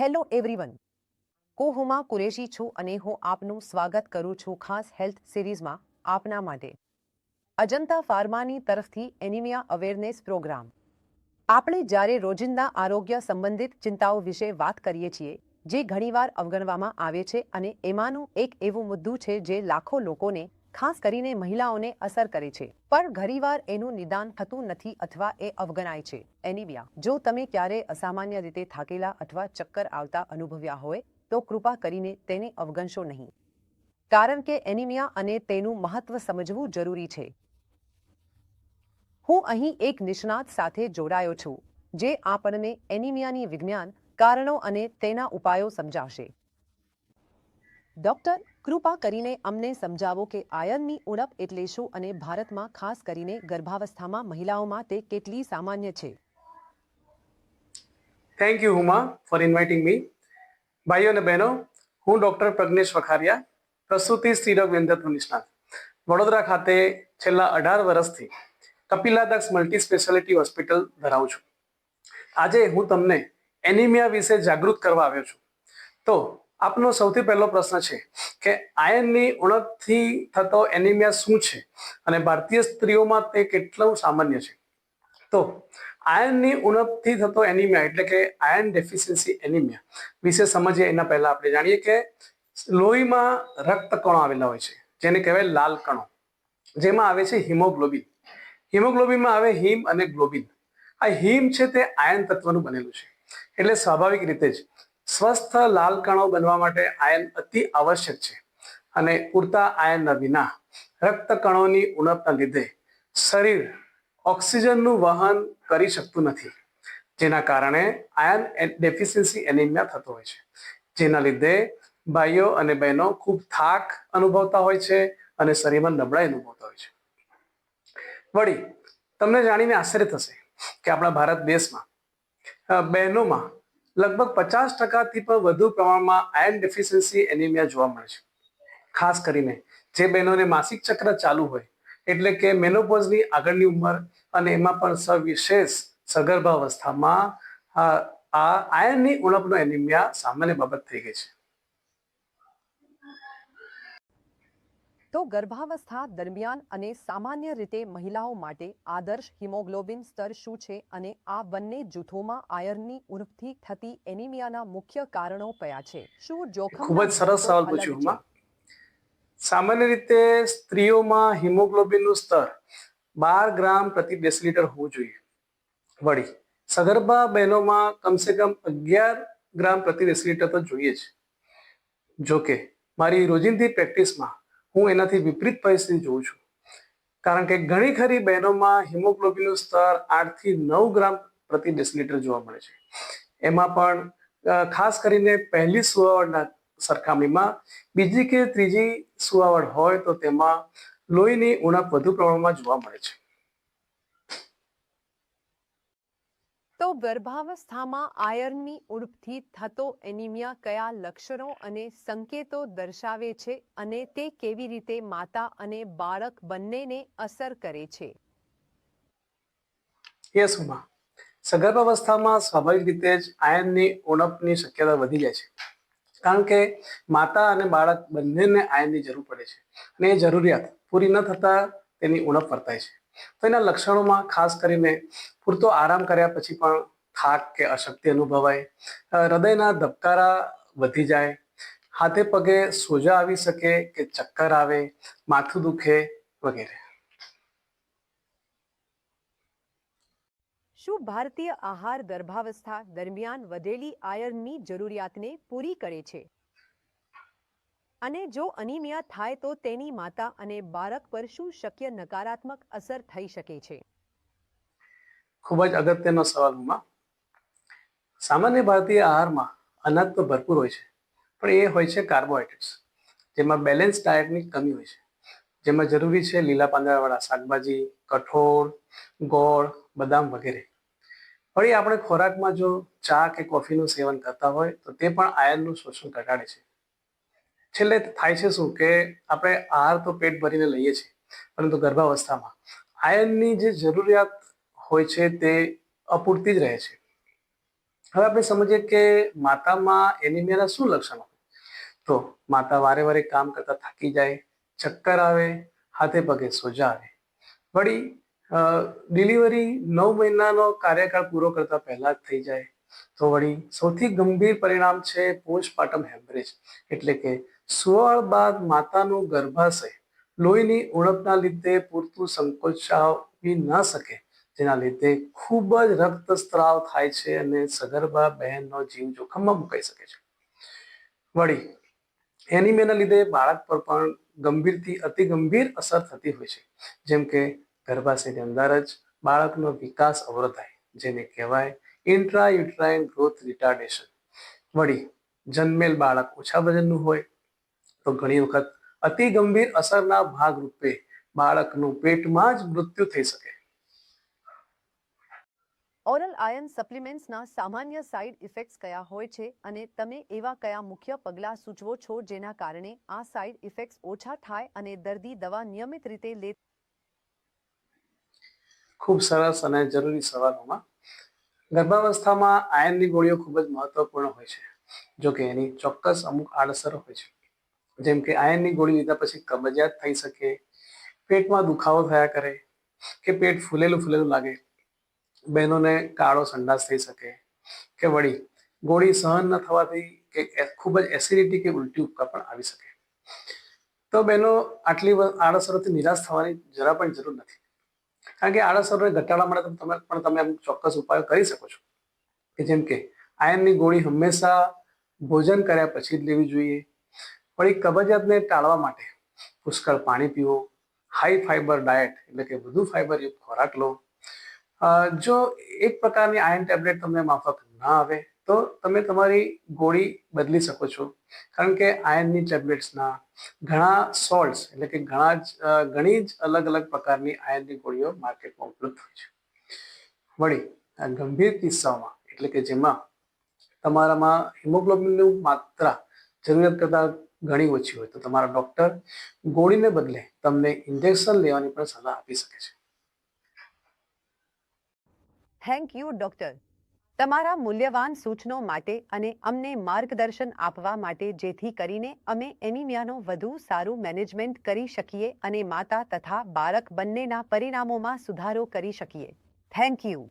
Hello everyone, હું હુમા કુરેશી છું અને હું આપનું સ્વાગત કરું છું ખાસ હેલ્થ સિરીઝમાં આપના માટે અજંતા ફાર્માની તરફથી એનિમિયા અવેરનેસ પ્રોગ્રામ. આપણે જ્યારે રોજિંદા આરોગ્ય સંબંધિત ચિંતાઓ વિશે વાત કરીએ છીએ જે ઘણીવાર અવગણવામાં આવે છે અને એમાંનું એક એવું મુદ્દું છે જે લાખો લોકોને ખાસ કરીને મહિલાઓને અસર કરે છે પણ ઘણીવાર એનું નિદાન થતું નથી અથવા એ અવગણાય છે. એનિમિયા. જો તમે ક્યારે અસામાન્ય રીતે થાકેલા અથવા ચક્કર આવતા અનુભવ્યા હોય તો કૃપા કરીને તેને અવગણશો નહીં, કારણ કે એનિમિયા અને તેનું મહત્વ સમજવું જરૂરી છે. હું અહીં એક નિષ્ણાત સાથે જોડાયો છું જે આપણને એનિમિયાની વિજ્ઞાન, કારણો અને તેના ઉપાયો સમજાવશે. ડૉક્ટર, કૃપા કરીને અમને સમજાવો કે આયર્નની ઉણપ એટલે શું અને ભારતમાં ખાસ કરીને ગર્ભાવસ્થામાં મહિલાઓમાં તે કેટલી સામાન્ય છે. Thank you Huma for inviting me. ભાઈઓ અને બહેનો, હું ડૉક્ટર પ્રજ્ઞેશ વખારિયા, પ્રસૂતિ સ્ત્રીરોગ વિંધ્યત્વ નિષ્ણાત, વડોદરા ખાતે છેલ્લા 18 વર્ષથી કપિલાદક્ષ મલ્ટી સ્પેશિયાલિટી હોસ્પિટલ ધરાવું છું. આજે હું તમને એનિમિયા વિશે જાગૃત કરવા આવ્યો છું. તો આપનો સૌથી પહેલો પ્રશ્ન છે કે આયર્નની ઉણપથી થતો એનિમિયા શું છે અને ભારતીય સ્ત્રીઓમાં તે કેટલું સામાન્ય છે. તો આયર્નની ઉણપથી થતો એનિમિયા એટલે કે આયર્ન ડેફિશિયન્સી એનિમિયા વિશે સમજીએ એના પહેલા આપણે જાણીએ કે લોહીમાં રક્તકણો આવેલા હોય છે જેને કહેવાય લાલ કણો, જેમાં આવે છે હિમોગ્લોબિન. હિમોગ્લોબિનમાં આવે હિમ અને ગ્લોબિન. આ હિમ છે તે આયર્ન તત્વનું બનેલું છે, એટલે સ્વાભાવિક રીતે જ સ્વસ્થ લાલ કણો બનવા માટે આયર્ન અતિ આવશ્યક છે અને પૂરતા આયર્નના વિના રક્તકણોની ઉણપના લીધે શરીર ઓક્સિજનનું વહન કરી શકતું નથી, જેના કારણે આયર્ન ડેફિશિયન્સી એનિમિયા થતો હોય છે, જેના લીધે ભાઈઓ અને બહેનો ખૂબ થાક અનુભવતા હોય છે અને શરીરમાં નબળાઈ અનુભવતા હોય છે. વળી તમને જાણીને આશ્ચર્ય થશે કે આપણા ભારત દેશમાં બહેનોમાં લગભગ 50%થી પણ વધુ પ્રમાણમાં આયર્ન ડેફિશિયન્સી એનિમિયા જોવા મળે છે. ખાસ કરીને જે બહેનોને માસિક ચક્ર ચાલુ હોય એટલે કે મેનોપોઝની આગળની ઉંમર અને એમાં પણ સવિશેષ સગર્ભાવસ્થામાં આ આયર્નની ઉણપનો એનિમિયા સામાન્ય બાબત થઈ ગઈ છે. તો ગર્ભાવસ્થા દરમિયાન અને સામાન્ય રીતે મહિલાઓ માટે આદર્શ હિમોગ્લોબિન સ્તર શું છે અને આ બંને જૂથોમાં આયર્નની ઉણપથી થતી એનિમિયાના મુખ્ય કારણો કયા છે? શું જોખમ? ખૂબ જ સરસ સવાલ પૂછ્યો હુમા. સામાન્ય રીતે સ્ત્રીઓમાં હિમોગ્લોબિનનું સ્તર 12 ગ્રામ પ્રતિ ડેસિલીટર હોવું જોઈએ. વળી સગર્ભા બહેનોમાં કમસે કમ 11 ગ્રામ પ્રતિ ડેસિલીટર તો જોઈએ જ. જોકે મારી રોજિંદી પ્રેક્ટિસમાં હું એનાથી વિપરીત પરિસ્થિતિ જોઉં છું, કારણ કે ઘણી ખરી બહેનોમાં હિમોગ્લોબિનનું સ્તર 8 થી 9 ગ્રામ પ્રતિ ડેસિલીટર જોવા મળે છે. એમાં પણ ખાસ કરીને પહેલી સુવાવડના સરખામણીમાં બીજી કે ત્રીજી સુવાવડ હોય તો તેમાં લોહીની ઉણપ વધુ પ્રમાણમાં જોવા મળે છે. તો ગર્ભાવસ્થામાં આયર્નની ઉણપથી થતો એનિમિયા કયા લક્ષણો અને સંકેતો દર્શાવે છે અને તે કેવી રીતે માતા અને બાળક બંનેને અસર કરે છે? યસ હુમા, સગર્ભાવસ્થામાં સ્વાભાવિક રીતે જ આયર્નની ઉણપની શક્યતા વધી જાય છે, કારણ કે માતા અને બાળક બંનેને આયર્નની જરૂર પડે છે અને એ જરૂરિયાત પૂરી ન થતા તેની ઉણપ વર્તાય છે. તો એના લક્ષણોમાં ખાસ કરીને પૂરતો આરામ કર્યા પછી પણ થાક કે અશક્તિ અનુભવાય, હૃદયના ધબકારા વધી જાય, હાથે પગે સોજા આવી શકે કે ચક્કર આવે, માથું દુખે વગેરે. શું ભારતીય આહાર ગર્ભાવસ્થા દરમિયાન વધેલી આયર્નની જરૂરિયાતને પૂરી કરે છે? અને જો અનિમિયા થાય તો તેની માતા અને બાળક પર શું શક્ય નકારાત્મક અસર થઈ શકે છે? ખૂબ જ અગત્યનો સવાલ હુમા. સામાન્ય ભારતીય આહારમાં અનાજ તો ભરપૂર હોય છે, પણ એ હોય છે કાર્બોહાઈડ્રેટ્સ, જેમાં બેલેન્સ ડાયટની કમી હોય છે, જેમાં જરૂરી છે લીલા પાંદડાવાળા શાકભાજી, કઠોળ, ગોળ, બદામ વગેરે. વળી આપણે ખોરાકમાં જો ચા કે કોફીનું સેવન કરતા હોય તો તે પણ આયર્નનું શોષણ ઘટાડે છે. છેલ્લે થાય છે શું કે આપણે આહાર તો પેટ ભરીને લઈએ છીએ, પરંતુ ગર્ભાવસ્થામાં આયર્નની જે જરૂરિયાત હોય છે તે અપૂરતી જ રહે છે. હવે આપણે સમજીએ કે માતામાં એનિમિયાના શું લક્ષણો હોય. તો માતા વારે વારે કામ કરતા થાકી જાય, ચક્કર આવે, હાથે પગે સોજા આવે. વળી ડિલિવરી 9 મહિનાનો કાર્યકાળ પૂરો કરતા પહેલા જ થઈ જાય. તો વળી સૌથી ગંભીર પરિણામ છે પોસ્ટપાર્ટમ હેમરેજ, એટલે કે સુવાળ બાદ માતાનું ગર્ભાશય લોહીની ઉણપના લીધે પૂરતું સંકોચાવી ન શકે, જેના લીધે ખૂબ જ રક્તસ્રાવ થાય છે અને સગર્ભા બહેનનો જીવ જોખમમાં મુકાઈ શકે છે. વળી એનિમિયાના લીધે બાળક પર પણ ગંભીરથી અતિ ગંભીર અસર થતી હોય છે, જેમ કે ગર્ભાશયની અંદર જ બાળકનો વિકાસ અવરોધાય, જેને કહેવાય ઇન્ટ્રાયુટ્રાઇન ગ્રોથ રિટાર્ડેશન. વળી જન્મેલ બાળક ઓછા વજનનું હોય તો ઘણી વખત અતિ ગંભીર અસરના ભાગરૂપે બાળકનું પેટમાં જ મૃત્યુ થઈ શકે. ઓરલ આયર્ન સપ્લિમેન્ટ્સના સામાન્ય સાઇડ ઇફેક્ટ્સ કયા હોય છે અને તમે એવા કયા મુખ્ય પગલાં સૂચવો છો જેના કારણે આ સાઇડ ઇફેક્ટ્સ ઓછા થાય અને દર્દી દવા નિયમિત રીતે લે? ખૂબ સરસ અને જરૂરી સવાલોમાં. ગર્ભાવસ્થામાં આયર્નની ગોળીઓ ખૂબ જ મહત્વપૂર્ણ હોય છે, જો કે એની ચોક્કસ અમુક આડઅસરો હોય છે, જેમ કે આયર્નની ગોળી લીધા પછી કબજિયાત થઈ શકે, પેટમાં દુખાવો થયા કરે કે પેટ ફૂલેલું ફૂલેલું લાગે, બહેનોને કાળો સંડાસ થઈ શકે, કે વળી ગોળી સહન ન થવાથી કે ખૂબ જ એસિડિટી કે ઉલટી ઉપકા પણ આવી શકે. તો બહેનો આટલી આડઅસરોથી નિરાશ થવાની જરા પણ જરૂર નથી, કારણ કે આડઅસરોને ઘટાડવા માટે તમે અમુક ચોક્કસ ઉપાયો કરી શકો છો, કે જેમ કે આયર્નની ગોળી હંમેશા ભોજન કર્યા પછી જ લેવી જોઈએ. વળી કબજિયાતને ટાળવા માટે પુષ્કળ પાણી પીવો, હાઈ ફાઈબર ડાયટ એટલે કે વધુ ફાઈબરયુક્ત ખોરાક લો. જો એક પ્રકારની આયર્ન ટેબ્લેટ તમને માફક ના આવે તો તમે તમારી ગોળી બદલી શકો છો, કારણ કે આયર્નની ટેબ્લેટ્સના ઘણા સોલ્ટ્સ એટલે કે ઘણી જ અલગ અલગ પ્રકારની આયર્નની ગોળીઓ માર્કેટમાં ઉપલબ્ધ હોય છે. વળી આ ગંભીર કિસ્સાઓમાં એટલે કે જેમાં તમારામાં હિમોગ્લોબિનની માત્રા જરૂરિયાત કરતાં ઘણી ઓછી હોય તો તમારા ડૉક્ટર ગોળીને બદલે તમને ઇન્જેક્શન લેવાની પણ સલાહ આપી શકે છે. થેન્ક યુ ડૉક્ટર, તમારા મૂલ્યવાન સૂચનો માટે અને અમને માર્ગદર્શન આપવા માટે, જેથી કરીને અમે એનિમિયાનો વધુ સારું મેનેજમેન્ટ કરી શકીએ અને માતા તથા બાળક બંનેના પરિણામોમાં સુધારો કરી શકીએ. Thank you.